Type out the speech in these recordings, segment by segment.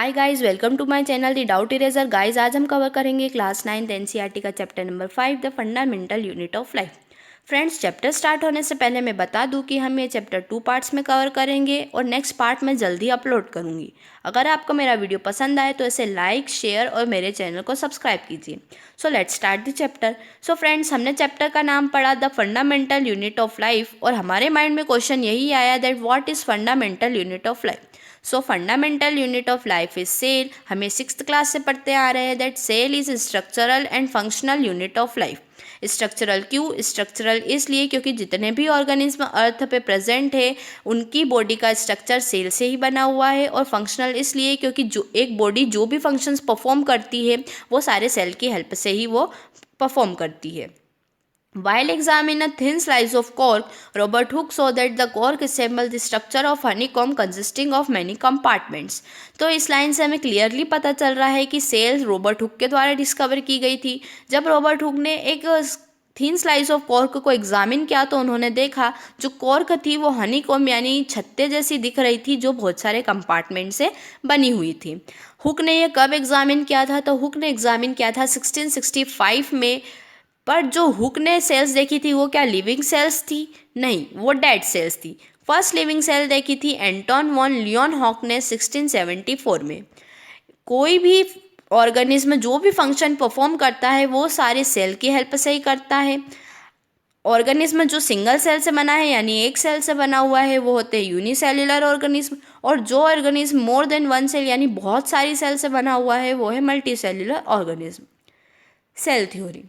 Hi guys, welcome to my channel the doubt eraser. Guys, आज हम cover करेंगे class 9 NCERT का chapter number 5 the fundamental unit of life. Friends, chapter start होने से पहले मैं बता दूं कि हम ये चैप्टर 2 पार्ट्स में कवर करेंगे और नेक्स्ट पार्ट मैं जल्दी अपलोड करूंगी। अगर आपको मेरा वीडियो पसंद आए तो इसे लाइक, शेयर और मेरे चैनल को सब्सक्राइब कीजिए। So let's start the chapter. So friends, हमने चैप्टर का नाम पढ़ा the fundamental unit of life और हमारे माइंड में क्वेश्चन यही आया that what is fundamental unit of life. So fundamental unit of life is cell. हमें 6th क्लास से पढ़ते आ रहे हैं that cell is structural and functional unit of life. Structural क्यों? स्ट्रक्चरल इसलिए क्योंकि जितने भी ऑर्गेनिज्म अर्थ पे प्रेजेंट है उनकी बॉडी का स्ट्रक्चर सेल से ही बना हुआ है। और फंक्शनल इसलिए क्योंकि जो एक बॉडी जो भी फंक्शंस परफॉर्म करती है वो सारे सेल की हेल्प से ही वो परफॉर्म करती है। While examining a thin slice of cork, Robert Hooke saw that the cork resembled the structure of honeycomb consisting of many compartments. तो इस लाइन से हमें क्लियरली पता चल रहा है कि सेल रॉबर्ट हुक के द्वारा डिस्कवर की गई थी। जब रॉबर्ट हुक ने एक थिन स्लाइस ऑफ कॉर्क को एग्जामिन किया तो उन्होंने देखा जो कॉर्क थी वो हनीकॉम्ब यानी छत्ते जैसी दिख रही थी जो बहुत सारे कंपार्टमेंट से बनी हुई थी। हुक ने यह कब एग्जामिन किया था? तो हुक ने एग्जामिन किया था 1665 में। पर जो हुक ने सेल्स देखी थी वो क्या लिविंग सेल्स थी? नहीं, वो डेड सेल्स थी। फर्स्ट लिविंग सेल देखी थी एंटोन वॉन लियोनहॉक ने 1674 में। कोई भी ऑर्गेनिज्म जो भी फंक्शन परफॉर्म करता है वो सारे सेल की हेल्प से ही करता है। ऑर्गेनिज्म जो सिंगल सेल से बना है यानी एक सेल से बना हुआ है वो होते हैं यूनिसेल्युलर ऑर्गेनिज्म, और जो organism more than one cell यानी बहुत सारी सेल से बना हुआ है वो है multi cellular organism. Cell theory.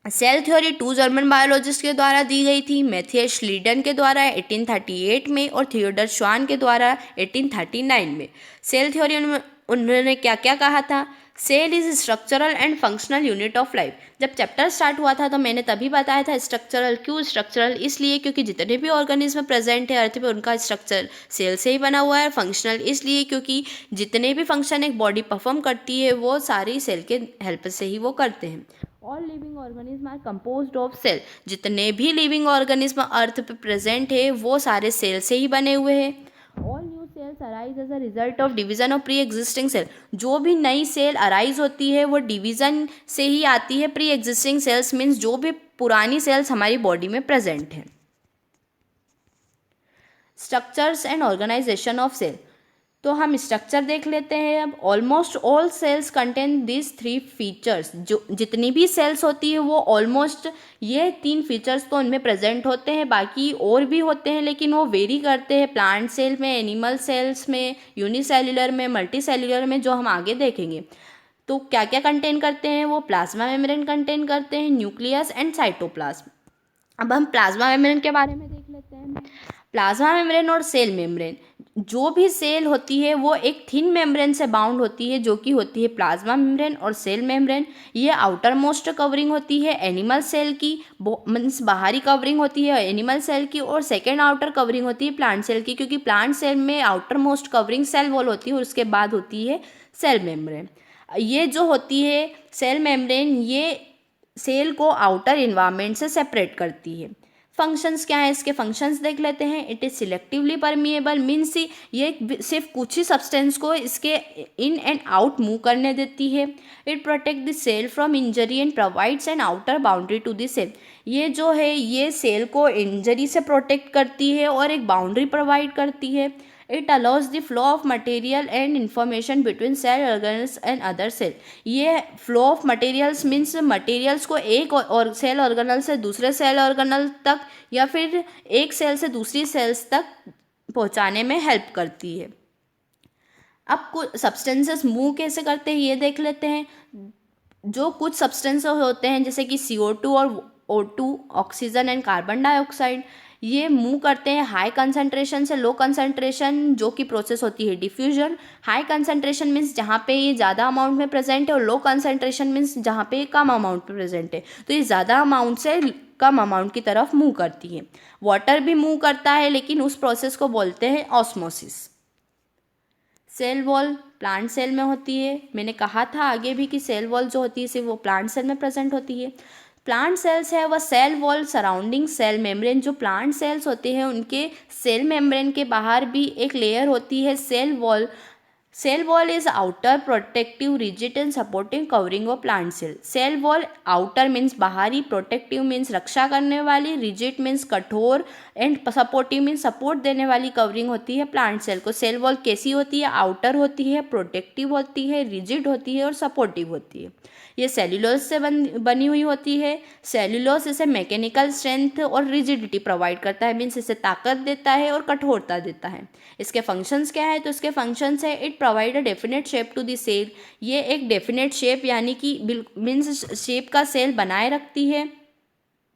Cell theory 2 German biologist के द्वारा दी गई थी, मैथियस श्लीडन के द्वारा 1838 में और थियोडर श्वान के द्वारा 1839 में। सेल थ्योरी उन्होंने क्या क्या कहा था? Cell is structural and functional unit of life. जब चैप्टर स्टार्ट हुआ था तो मैंने तभी बताया था स्ट्रक्चरल क्यों? स्ट्रक्चरल इसलिए क्योंकि जितने भी ऑर्गेनिज्म प्रेजेंट है अर्थ पे उनका स्ट्रक्चर सेल से ही बना हुआ है। फंक्शनल इसलिए क्योंकि जितने भी फंक्शन एक बॉडी परफॉर्म करती है वो सारी सेल के हेल्प से ही वो करते हैं। All living organism are composed of cell. जितने भी लिविंग ऑर्गेनिज्म अर्थ पे प्रेजेंट है वो सारे सेल से ही बने हुए हैं। All new cells arise as a result of division of pre existing cell. जो भी नई सेल अराइज होती है वो डिवीजन से ही आती है। प्री एग्जिस्टिंग सेल्स मीन्स जो भी पुरानी सेल्स हमारी बॉडी में प्रेजेंट है। Structures and organisation of cell. तो हम स्ट्रक्चर देख लेते हैं अब। Almost all cells contain this 3 features. जो जितनी भी सेल्स होती है वो ऑलमोस्ट ये 3 फीचर्स तो उनमें प्रेजेंट होते हैं, बाकी और भी होते हैं लेकिन वो वेरी करते हैं प्लांट सेल में, एनिमल सेल्स में, यूनिसेल्युलर में, मल्टी सेल्युलर में, जो हम आगे देखेंगे। तो क्या क्या कंटेन करते हैं वो? प्लाज्मा मेम्ब्रेन कंटेन करते हैं, न्यूक्लियस एंड साइटोप्लाज्म। अब हम प्लाज्मा मेम्ब्रेन के बारे में देख लेते हैं। प्लाज्मा मेम्ब्रेन और सेल मेम्ब्रेन। जो भी सेल होती है वो एक थिन मेम्ब्रेन से बाउंड होती है जो कि होती है प्लाज्मा मेम्ब्रेन और सेल मेम्ब्रेन। ये आउटर मोस्ट कवरिंग होती है एनिमल सेल की, मीन्स बाहरी कवरिंग होती है एनिमल सेल की, और सेकेंड आउटर कवरिंग होती है प्लांट सेल की, क्योंकि प्लांट सेल में outermost covering cell wall होती है और उसके बाद होती है सेल मेम्ब्रेन। ये जो होती है सेल मेम्ब्रेन ये सेल को आउटर इन्वायरमेंट से सेपरेट करती है। फंक्शंस क्या है? इसके फंक्शंस देख लेते हैं। It is selectively permeable means ये सिर्फ कुछ ही सब्सटेंस को इसके इन एंड आउट मूव करने देती है। It protect the cell from injury and provides an outer boundary to the cell. ये जो है ये सेल को इंजरी से प्रोटेक्ट करती है और एक बाउंड्री प्रोवाइड करती है। It allows the flow of material and information between cell organelles and other cell. ये flow of materials means materials को एक और सेल ऑर्गेनल से दूसरे सेल ऑर्गेनल तक या फिर एक सेल से दूसरी सेल्स तक पहुंचाने में हेल्प करती है। अब कुछ सब्सटेंसेस मूव कैसे करते हैं ये देख लेते हैं। जो कुछ सब्सटेंसेस होते हैं जैसे कि CO2 और O2, oxygen and carbon dioxide, ये मूव करते हैं हाई कंसंट्रेशन से लो कंसंट्रेशन, जो कि प्रोसेस होती है डिफ्यूजन। हाई कंसंट्रेशन मीन्स जहाँ पे ये ज़्यादा अमाउंट में प्रेजेंट है और लो कंसंट्रेशन मीन्स जहाँ पे ये कम अमाउंट में प्रेजेंट है। तो ये ज़्यादा अमाउंट से कम अमाउंट की तरफ मूव करती है। वाटर भी मूव करता है लेकिन उस प्रोसेस को बोलते हैं osmosis. Cell wall plant cell में होती है। मैंने कहा था आगे भी कि सेल वॉल जो होती है सिर्फ वो प्लांट सेल में प्रेजेंट होती है। प्लांट सेल्स है वह cell wall surrounding cell membrane. जो प्लांट सेल्स होते हैं उनके सेल मेम्ब्रेन के बाहर भी एक लेयर होती है cell wall cell wall is outer protective rigid and supporting covering of plant cell. Cell wall outer means बाहरी, प्रोटेक्टिव मीन्स रक्षा करने वाली, रिजिड मीन्स कठोर एंड सपोर्टिव मीन्स सपोर्ट देने वाली कवरिंग होती है प्लांट सेल को। सेल वॉल कैसी होती है? आउटर होती है, प्रोटेक्टिव होती है, रिजिड होती है और सपोर्टिव होती है। ये सेल्यूलोज से बनी हुई होती है। सेल्यूलोज इसे मैकेनिकल स्ट्रेंथ और रिजिडिटी प्रोवाइड करता है, मीन्स इसे ताकत देता है और कठोरता देता है। इसके फंक्शंस क्या है? तो इसके फंक्शंस है, it provide a definite shape to the cell. ये एक डेफिनेट शेप यानी कि मीन्स शेप का सेल बनाए रखती है,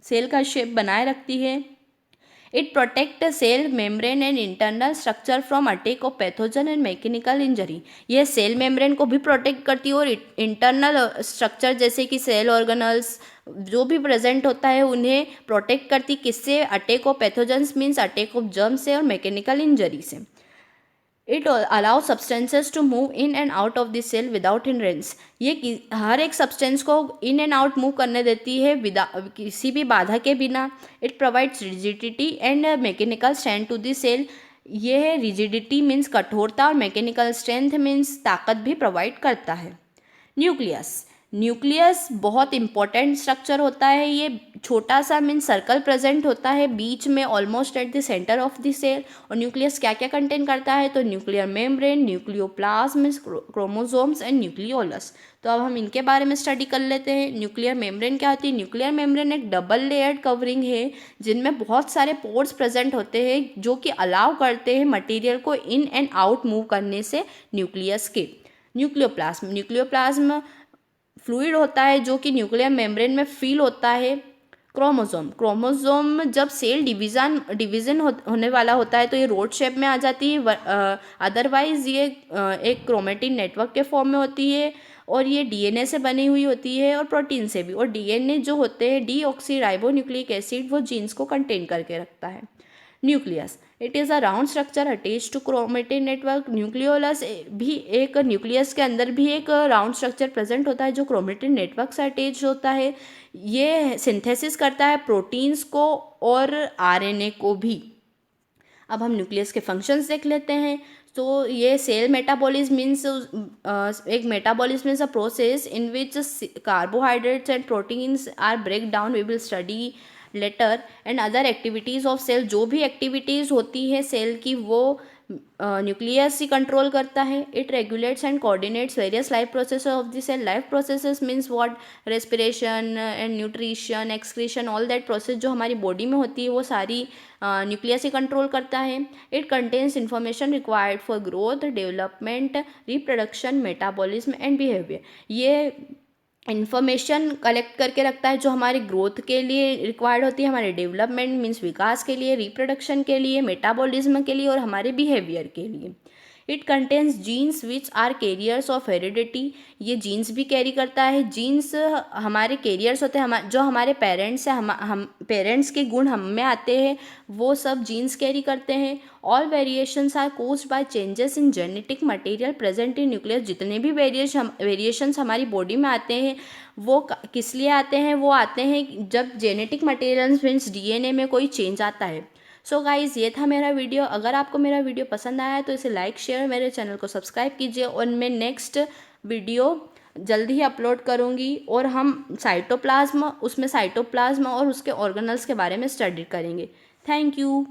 सेल का शेप बनाए रखती है। It protect cell membrane and internal structure from attack of pathogen and mechanical injury. यह सेल मेम्ब्रेन को भी प्रोटेक्ट करती है और इंटरनल स्ट्रक्चर जैसे कि सेल ऑर्गेनल्स जो भी प्रेजेंट होता है उन्हें प्रोटेक्ट करती, किससे? Attack of pathogens means attack of germ से और मैकेनिकल इंजरी से। It allow substances to move in and out of the cell without hindrance. ये हर एक सब्सटेंस को इन एंड आउट मूव करने देती है किसी भी बाधा के बिना। It provides rigidity and mechanical strength to the cell. ये है रिजिडिटी मीन्स कठोरता और मैकेनिकल स्ट्रेंथ मीन्स ताकत भी प्रोवाइड करता है। न्यूक्लियस, न्यूक्लियस बहुत इंपॉर्टेंट स्ट्रक्चर होता है। ये छोटा सा मीन्स सर्कल प्रेजेंट होता है बीच में almost at the centre of the cell. और न्यूक्लियस क्या क्या कंटेन करता है? तो nuclear membrane, nucleoplasm, chromosomes and nucleolus. तो अब हम इनके बारे में स्टडी कर लेते हैं। न्यूक्लियर मेम्ब्रेन क्या होती है? न्यूक्लियर मेम्ब्रेन एक डबल लेयर्ड कवरिंग है जिनमें बहुत सारे पोर्स प्रेजेंट होते हैं जो कि अलाउ करते हैं मटेरियल को इन एंड आउट मूव करने से न्यूक्लियस के। न्यूक्लियोप्लाज्म, न्यूक्लियोप्लाज्म फ्लूइड होता है जो कि न्यूक्लियर मेम्ब्रेन में फील होता है। क्रोमोसोम, क्रोमोसोम जब सेल डिवीजन होने वाला होता है तो ये रोड शेप में आ जाती है, अदरवाइज ये एक क्रोमेटिन नेटवर्क के फॉर्म में होती है और ये डीएनए से बनी हुई होती है और प्रोटीन से भी। और डीएनए जो होते हैं डीऑक्सीराइबोन्यूक्लिक एसिड, वो जीन्स को कंटेन करके रखता है। Nucleus, it is a round structure attach to chromatin network. Nucleolus भी एक, न्यूक्लियस के अंदर भी एक राउंड स्ट्रक्चर प्रेजेंट होता है जो क्रोमेटिन नेटवर्क से अटैच होता है। ये सिंथेसिस करता है प्रोटीन्स को और आरएनए को भी। अब हम न्यूक्लियस के फंक्शंस देख लेते हैं। तो ये सेल मेटाबॉलिज्म मीन्स एक metabolism is a process in which carbohydrates and proteins are break down. We will study later. And other activities of cell, जो भी एक्टिविटीज़ होती है सेल की वो न्यूक्लियस ही कंट्रोल करता है। It regulates and coordinates various life process of the cell. Life processes means what? Respiration and nutrition, excretion, all that process जो हमारी बॉडी में होती है वो सारी न्यूक्लियस ही कंट्रोल करता है। It contains information required for growth, development, reproduction, metabolism and behaviour. ये इन्फॉर्मेशन कलेक्ट करके रखता है जो हमारी ग्रोथ के लिए रिक्वायर्ड होती है, हमारे डेवलपमेंट मीन्स विकास के लिए, रिप्रोडक्शन के लिए, मेटाबॉलिज्म के लिए और हमारे बिहेवियर के लिए। It contains genes which are carriers of heredity. ये जीन्स भी कैरी करता है। जीन्स हमारे कैरियर्स होते हैं, जो हमारे पेरेंट्स हैं, हम पेरेंट्स के गुण हम में आते हैं वो सब जीन्स कैरी करते हैं। All variations are caused by changes in genetic material present in nucleus. जितने भी वेरिएशंस हमारी बॉडी में आते हैं वो किस लिए आते हैं? वो आते हैं जब जेनेटिक मटेरियल्स मीन्स डीएनए में कोई चेंज आता है। सो गाइज़, ये था मेरा वीडियो। अगर आपको मेरा वीडियो पसंद आया तो इसे लाइक, शेयर, मेरे चैनल को सब्सक्राइब कीजिए और मैं नेक्स्ट वीडियो जल्दी ही अपलोड करूँगी और हम उसमें साइटोप्लाज्म और उसके ऑर्गेनल्स के बारे में स्टडी करेंगे। Thank you.